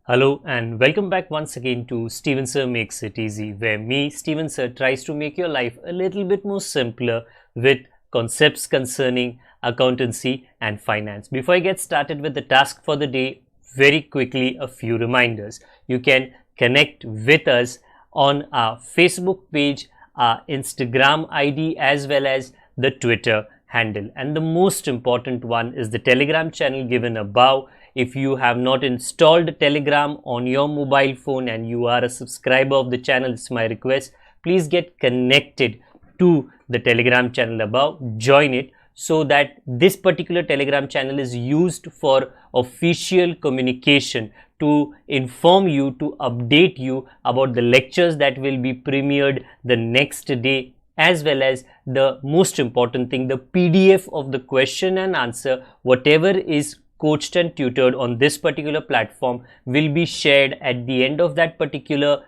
Hello and welcome back once again to Steven Sir Makes It Easy, where me, Steven Sir, tries to make your life a little bit more simpler with concepts concerning accountancy and finance. Before I get started with the task for the day, very quickly a few reminders. You can connect with us on our Facebook page, our Instagram ID, as well as the Twitter handle. And the most important one is the Telegram channel given above. If you have not installed Telegram on your mobile phone and you are a subscriber of the channel, it's my request, please get connected to the Telegram channel above, join it, so that this particular Telegram channel is used for official communication to inform you, to update you about the lectures that will be premiered the next day, as well as the most important thing, the PDF of the question and answer, whatever is coached and tutored on this particular platform will be shared at the end of that particular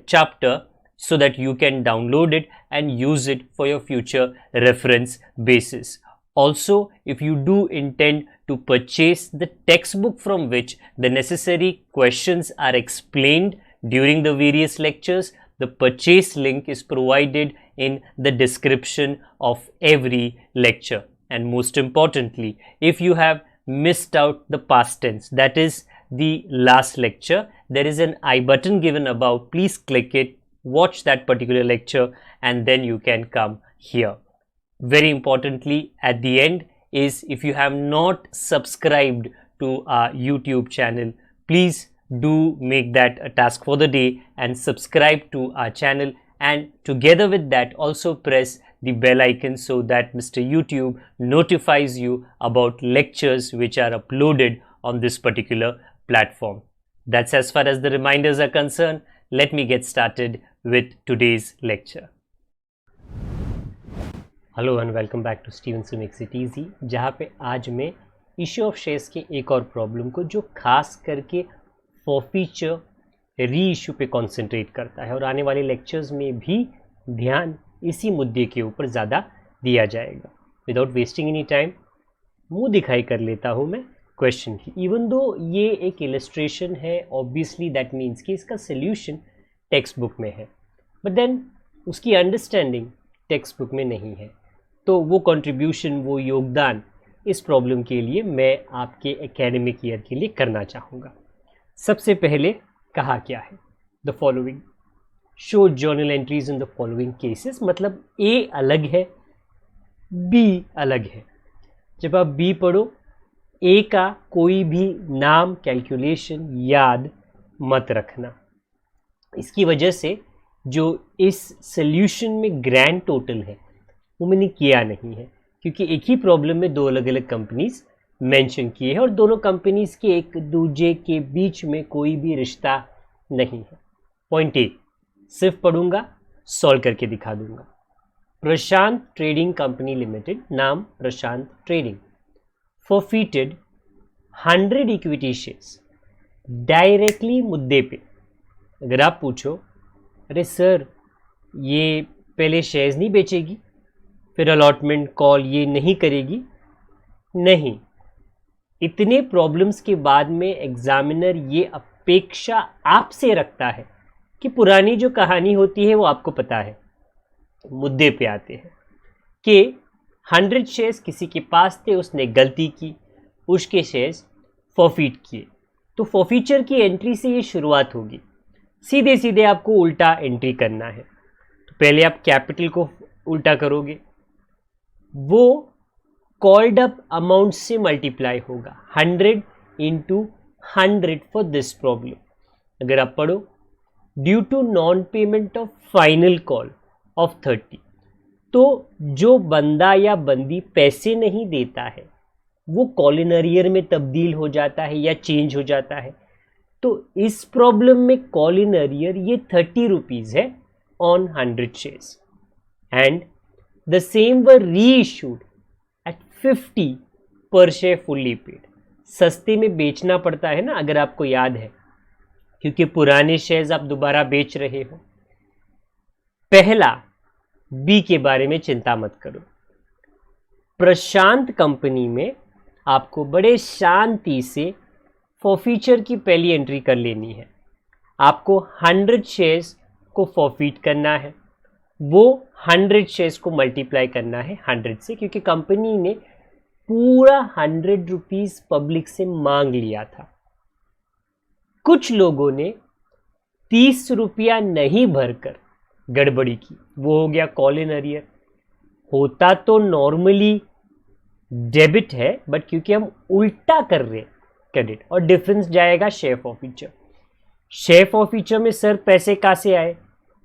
chapter, so that you can download it and use it for your future reference basis. Also, if you do intend to purchase the textbook from which the necessary questions are explained during the various lectures, the purchase link is provided in the description of every lecture. And most importantly, if you have missed out the past tense, that is the last lecture, there is an I button given above. Please click it, watch that particular lecture, and then you can come here. Very importantly, at the end is, if you have not subscribed to our YouTube channel, please do make that a task for the day and subscribe to our channel, and together with that also press the bell icon so that Mr. YouTube notifies you about lectures which are uploaded on this particular platform. That's as far as the reminders are concerned. Let me get started with today's lecture. Hello and welcome back to Steven Sir Makes It Easy, जहाँ पे आज मैं issue of shares के एक और problem को, जो खास करके फॉरफीचर री इशू पे कॉन्सेंट्रेट करता है, और आने वाले लेक्चर्स में भी ध्यान इसी मुद्दे के ऊपर ज़्यादा दिया जाएगा. विदाउट वेस्टिंग एनी टाइम मुंह दिखाई कर लेता हूँ मैं क्वेश्चन की. इवन दो ये एक इलस्ट्रेशन है, ऑब्वियसली दैट मीन्स कि इसका सोल्यूशन टेक्स्ट बुक में है, बट देन उसकी अंडरस्टैंडिंग टेक्स्ट बुक में नहीं है. तो वो कंट्रीब्यूशन, वो योगदान इस प्रॉब्लम के लिए मैं आपके एकेडमिक ईयर के लिए करना चाहूँगा. सबसे पहले कहा क्या है, the following show journal entries in the following cases. मतलब ए अलग है, बी अलग है. जब आप बी पढ़ो, ए का कोई भी नाम, कैलकुलेशन याद मत रखना. इसकी वजह से जो इस सॉल्यूशन में ग्रैंड टोटल है वो मैंने किया नहीं है, क्योंकि एक ही प्रॉब्लम में दो अलग अलग कंपनीज मेंशन किए हैं और दोनों कंपनीज के एक दूसरे के बीच में कोई भी रिश्ता नहीं है. पॉइंट ए सिर्फ पढ़ूंगा, सॉल्व करके दिखा दूंगा. प्रशांत ट्रेडिंग कंपनी लिमिटेड, नाम प्रशांत ट्रेडिंग, फॉरफीटेड 100 इक्विटी शेयर्स. डायरेक्टली मुद्दे पे अगर आप पूछो, अरे सर ये पहले शेयर्स नहीं बेचेगी, फिर अलॉटमेंट कॉल ये नहीं करेगी, नहीं. इतने प्रॉब्लम्स के बाद में एग्जामिनर ये अपेक्षा आपसे रखता है कि पुरानी जो कहानी होती है वो आपको पता है. मुद्दे पे आते हैं कि 100 शेयर्स किसी के पास थे, उसने गलती की, उसके शेयर्स फॉरफीट किए. तो फॉरफीचर की एंट्री से ये शुरुआत होगी. सीधे सीधे आपको उल्टा एंट्री करना है. तो पहले आप कैपिटल को उल्टा करोगे, वो कॉल्ड अप अमाउंट से मल्टीप्लाई होगा. 100 इंटू 100 फॉर दिस प्रॉब्लम. अगर आप पढ़ो, due to non payment of final call of 30, तो जो बंदा या बंदी पैसे नहीं देता है वो कॉल इन अरियर में तब्दील हो जाता है या चेंज हो जाता है. तो इस प्रॉब्लम में कॉल इन अरियर ये 30 रुपीज़ है on 100 shares, and the same were reissued eight 50 पर शेयर फुल्ली पेड. सस्ते में बेचना पड़ता है ना, अगर आपको याद है, क्योंकि पुराने शेयर्स आप दोबारा बेच रहे हो. पहला, बी के बारे में चिंता मत करो. प्रशांत कंपनी में आपको बड़े शांति से फॉरफीचर की पहली एंट्री कर लेनी है। आपको 100 शेयर्स को फॉरफीट करना है, वो 100 शेयर्स को मल्टीप्लाई करना है 100 से, क्योंकि कंपनी ने पूरा 100 रुपीज पब्लिक से मांग लिया था। कुछ लोगों ने 30 रुपया नहीं भरकर गड़बड़ी की, वो हो गया कॉल इन अरियर। होता तो नॉर्मली डेबिट है, बट क्योंकि हम उल्टा कर रहे हैं क्रेडिट, और डिफरेंस जाएगा शेयर फॉरफीचर। शेयर फॉरफीचर में सर पैसे कहाँ से आए?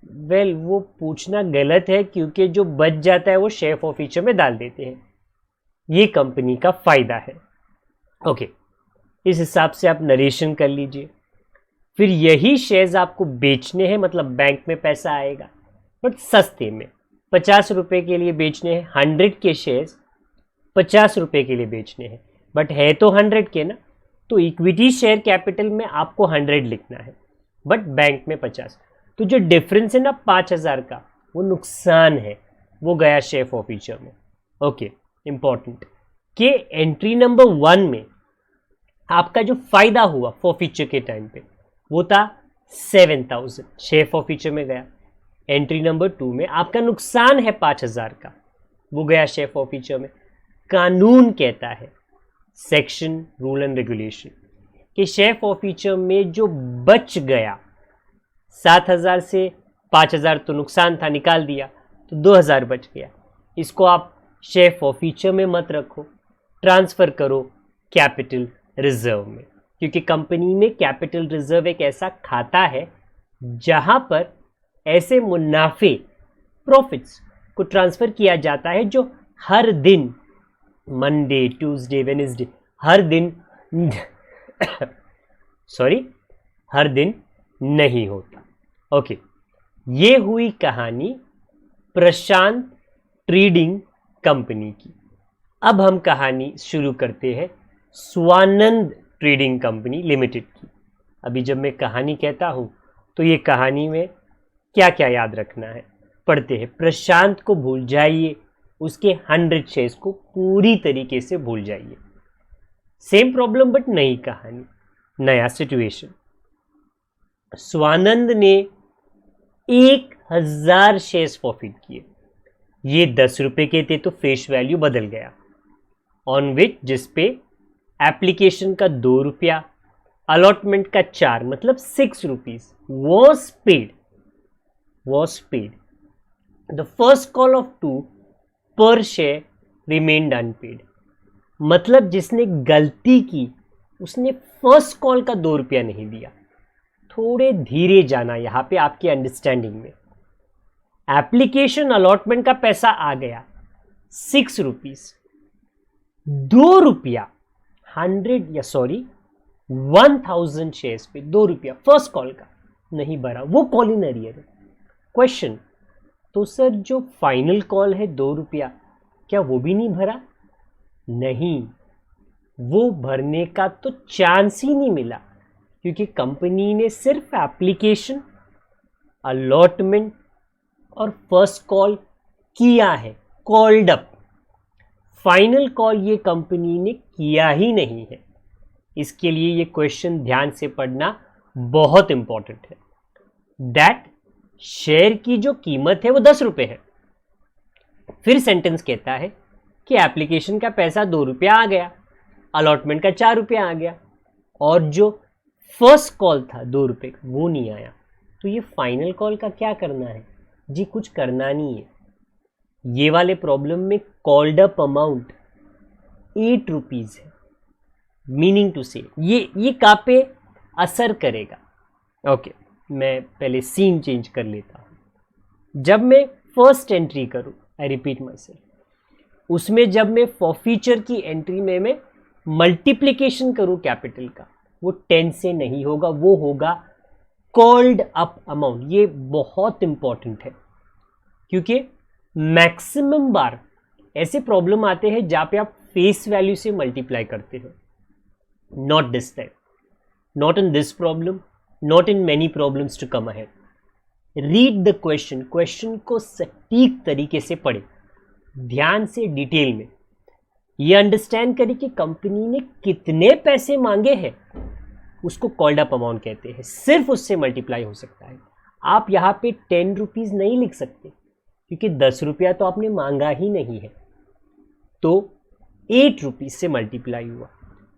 वेल, वो पूछना गलत है, क्योंकि जो बच जाता है वो शेयर फॉरफीचर में डाल देते हैं। ये कंपनी का फायदा है। ओके, इस हिसाब से आप नरेशन कर लीजिए। फिर यही शेयर्स आपको बेचने हैं, मतलब बैंक में पैसा आएगा, बट सस्ते में। 50 रुपए के लिए बेचने हैं 100 के शेयर्स, 50 रुपए के लिए बेचने हैं, बट है तो 100 के ना, तो इक्विटी शेयर कैपिटल में आपको 100 लिखना है, बट बैंक में 50। तो जो डिफरेंस है ना 5000 का, वो नुकसान है, वो गया शेयर फॉरफीचर में। ओके, इंपॉर्टेंट कि एंट्री नंबर 1 में आपका जो फायदा हुआ फॉरफीचर के टाइम पे वो था 7000, शेयर फॉरफीचर में गया। एंट्री नंबर 2 में आपका नुकसान है 5000 का, वो गया शेयर फॉरफीचर में। कानून कहता है, सेक्शन रूल एंड रेगुलेशन, कि शेयर फॉरफीचर में जो बच गया 7000 से 5000 तो नुकसान था, निकाल दिया तो 2000 बच गया। इसको आप शेयर फॉरफीचर में मत रखो, ट्रांसफर करो कैपिटल रिजर्व में, क्योंकि कंपनी में कैपिटल रिजर्व एक ऐसा खाता है जहां पर ऐसे मुनाफे प्रॉफिट्स को ट्रांसफर किया जाता है जो हर दिन, मंडे, ट्यूसडे, वेडनेसडे, हर दिन हर दिन नहीं होता। ओके, ये हुई कहानी प्रशांत ट्रेडिंग कंपनी की। अब हम कहानी शुरू करते हैं स्वानंद ट्रेडिंग कंपनी लिमिटेड की। अभी जब मैं कहानी कहता हूं तो ये कहानी में क्या क्या याद रखना है, पढ़ते हैं। प्रशांत को भूल जाइए, उसके 100 शेयर्स को पूरी तरीके से भूल जाइए। सेम प्रॉब्लम बट नई कहानी, नया सिचुएशन। स्वानंद ने 1000 शेयर्स फॉरफीट किए। ये 10 रुपए के थे तो फेस वैल्यू बदल गया, ऑन विच जिसपे एप्लीकेशन का 2 रुपया, अलॉटमेंट का 4, मतलब 6 rupees was paid. The first call of 2 पर शेयर रिमेन्ड अनपेड। मतलब जिसने गलती की उसने फर्स्ट कॉल का 2 रुपया नहीं दिया। थोड़े धीरे जाना यहां पे आपकी अंडरस्टैंडिंग में। एप्लीकेशन अलॉटमेंट का पैसा आ गया 6 रुपीज, 2 रुपया 1000 शेयर्स पे 2 रुपया फर्स्ट कॉल का नहीं भरा, वो कॉल इन अरियर है। क्वेश्चन, तो सर जो फाइनल कॉल है 2 रुपया, क्या वो भी नहीं भरा? नहीं, वो भरने का तो चांस ही नहीं मिला, क्योंकि कंपनी ने सिर्फ एप्लीकेशन, अलॉटमेंट और फर्स्ट कॉल किया है, कॉल्ड अप। फाइनल कॉल ये कंपनी ने किया ही नहीं है। इसके लिए ये क्वेश्चन ध्यान से पढ़ना बहुत इंपॉर्टेंट है। दैट शेयर की जो कीमत है वो 10 रुपए है। फिर सेंटेंस कहता है कि एप्लीकेशन का पैसा 2 रुपया आ गया, अलॉटमेंट का 4 रुपया आ गया, और जो फर्स्ट कॉल था 2 रुपये का वो नहीं आया। तो ये फाइनल कॉल का क्या करना है जी? कुछ करना नहीं है। ये वाले प्रॉब्लम में कॉल्ड अप अमाउंट 8 रुपीज है। मीनिंग टू से ये कहाँ पे असर करेगा? ओके, मैं पहले सीन चेंज कर लेता हूँ। जब मैं फर्स्ट एंट्री करूँ, आई रिपीट माई सेल्फ, उसमें जब मैं फॉरफीचर की एंट्री में मैं मल्टीप्लिकेशन करूँ कैपिटल का, वो 10 से नहीं होगा, वो होगा कॉल्ड अप अमाउंट। ये बहुत इंपॉर्टेंट है, क्योंकि मैक्सिमम बार ऐसे प्रॉब्लम आते हैं जहाँ पे आप फेस वैल्यू से मल्टीप्लाई करते हो। Not this time, not in this problem, not in many problems to come ahead. Read the question, question को सटीक तरीके से पढ़े, ध्यान से, डिटेल में। ये अंडरस्टैंड करें कि कंपनी ने कितने पैसे मांगे हैं उसको कॉल्ड अप अमाउंट कहते हैं, सिर्फ उससे मल्टीप्लाई हो सकता है। आप यहाँ पे 10 रुपीज़ नहीं लिख सकते क्योंकि 10 रुपया तो आपने मांगा ही नहीं है, तो 8 रुपीज़ से मल्टीप्लाई हुआ।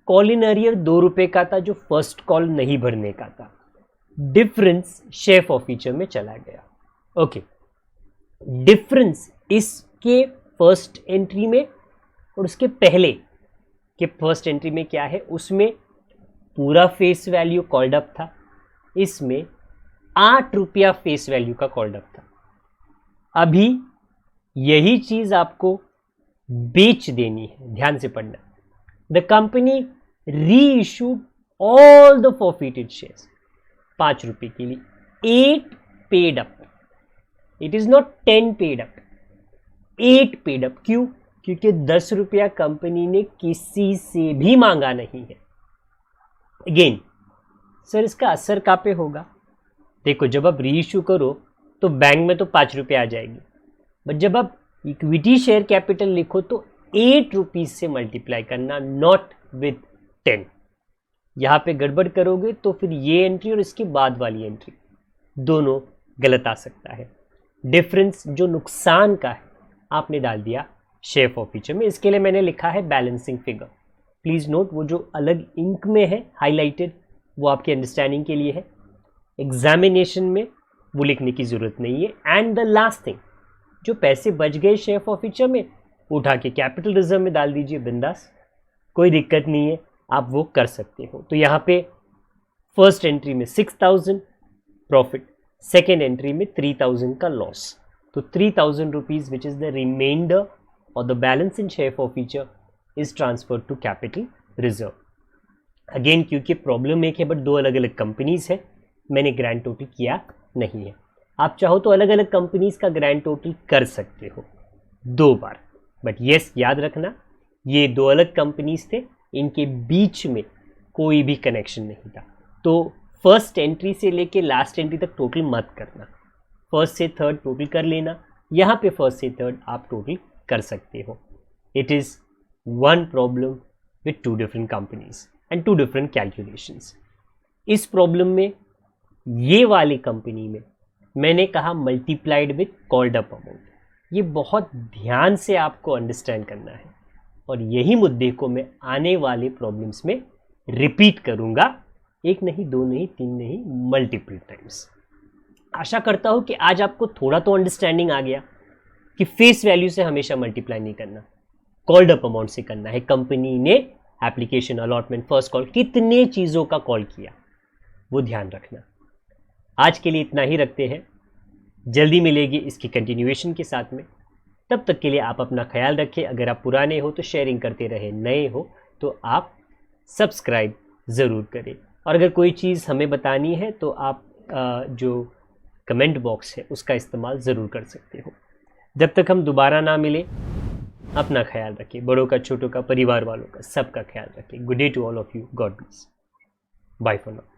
कॉल इन अरियर 2 रुपये का था जो फर्स्ट कॉल नहीं भरने का था, डिफरेंस शेयर फॉरफीचर में चला गया। ओके, डिफरेंस इसके फर्स्ट एंट्री में और उसके पहले के फर्स्ट एंट्री में क्या है, उसमें पूरा फेस वैल्यू कॉल्ड अप था, इसमें 8 रुपया फेस वैल्यू का कॉल्ड अप था। अभी यही चीज आपको बेच देनी है, ध्यान से पढ़ना। द कंपनी री issued all the forfeited shares 5 रुपए के लिए, 8 paid up, it is not 10 paid up, 8 paid up. क्यों? क्योंकि 10 रुपया कंपनी ने किसी से भी मांगा नहीं है। अगेन सर इसका असर कहाँ पे होगा? देखो, जब आप री इशू करो तो बैंक में तो 5 रुपये आ जाएगी, बट जब आप इक्विटी शेयर कैपिटल लिखो तो 8 रुपीज से मल्टीप्लाई करना, नॉट विद 10। यहाँ पे गड़बड़ करोगे तो फिर ये एंट्री और इसके बाद वाली एंट्री दोनों गलत आ सकता है। डिफरेंस जो नुकसान का है आपने डाल दिया शेयर फॉरफीचर में, इसके लिए मैंने लिखा है बैलेंसिंग फिगर। प्लीज नोट, वो जो अलग इंक में है हाईलाइटेड वो आपकी अंडरस्टैंडिंग के लिए है, एग्जामिनेशन में वो लिखने की जरूरत नहीं है। एंड द लास्ट थिंग, जो पैसे बच गए शेयर फॉरफीचर में उठा के कैपिटल रिजर्व में डाल दीजिए, बिंदास, कोई दिक्कत नहीं है, आप वो कर सकते हो। तो यहाँ पे फर्स्ट एंट्री में 6000 प्रॉफिट, सेकेंड एंट्री में 3000 का लॉस। तो 3000 rupees which is the remainder और the balance in share forfeiture is transfer to capital reserve. Again क्योंकि प्रॉब्लम एक है बट 2 अलग अलग कंपनीज है, मैंने ग्रैंड टोटल किया नहीं है। आप चाहो तो अलग अलग कंपनीज का ग्रैंड टोटल कर सकते हो 2 बार, बट यस याद रखना ये 2 अलग कंपनीज थे, इनके बीच में कोई भी कनेक्शन नहीं था। तो फर्स्ट एंट्री से लेके लास्ट एंट्री तक टोटल मत करना, फर्स्ट से थर्ड टोटल कर लेना, यहाँ पे फर्स्ट से थर्ड आप टोटल कर सकते हो। It is one problem with 2 different companies and 2 different calculations. इस प्रॉब्लम में ये वाली कंपनी में मैंने कहा multiplied with called up amount. ये बहुत ध्यान से आपको अंडरस्टैंड करना है और यही मुद्दे को मैं आने वाले प्रॉब्लम्स में रिपीट करूंगा, 1 नहीं 2 नहीं 3 नहीं, मल्टीपल टाइम्स। आशा करता हूं कि आज आपको थोड़ा तो अंडरस्टैंडिंग आ गया कि फेस वैल्यू से हमेशा मल्टीप्लाई नहीं करना, कॉल्ड अप अमाउंट से करना है। कंपनी ने एप्लीकेशन, अलॉटमेंट, फर्स्ट कॉल, कितने चीज़ों का कॉल किया वो ध्यान रखना। आज के लिए इतना ही रखते हैं, जल्दी मिलेगी इसकी कंटिन्यूएशन के साथ में। तब तक के लिए आप अपना ख्याल रखें। अगर आप पुराने हो तो शेयरिंग करते रहे, नए हो तो आप सब्सक्राइब ज़रूर करें। और अगर कोई चीज़ हमें बतानी है तो आप जो कमेंट बॉक्स है उसका इस्तेमाल ज़रूर कर सकते हो। जब तक हम दोबारा ना मिले, अपना ख्याल रखें, बड़ों का, छोटों का, परिवार वालों का, सबका ख्याल रखें। Good day to all of you, god bless, bye for now.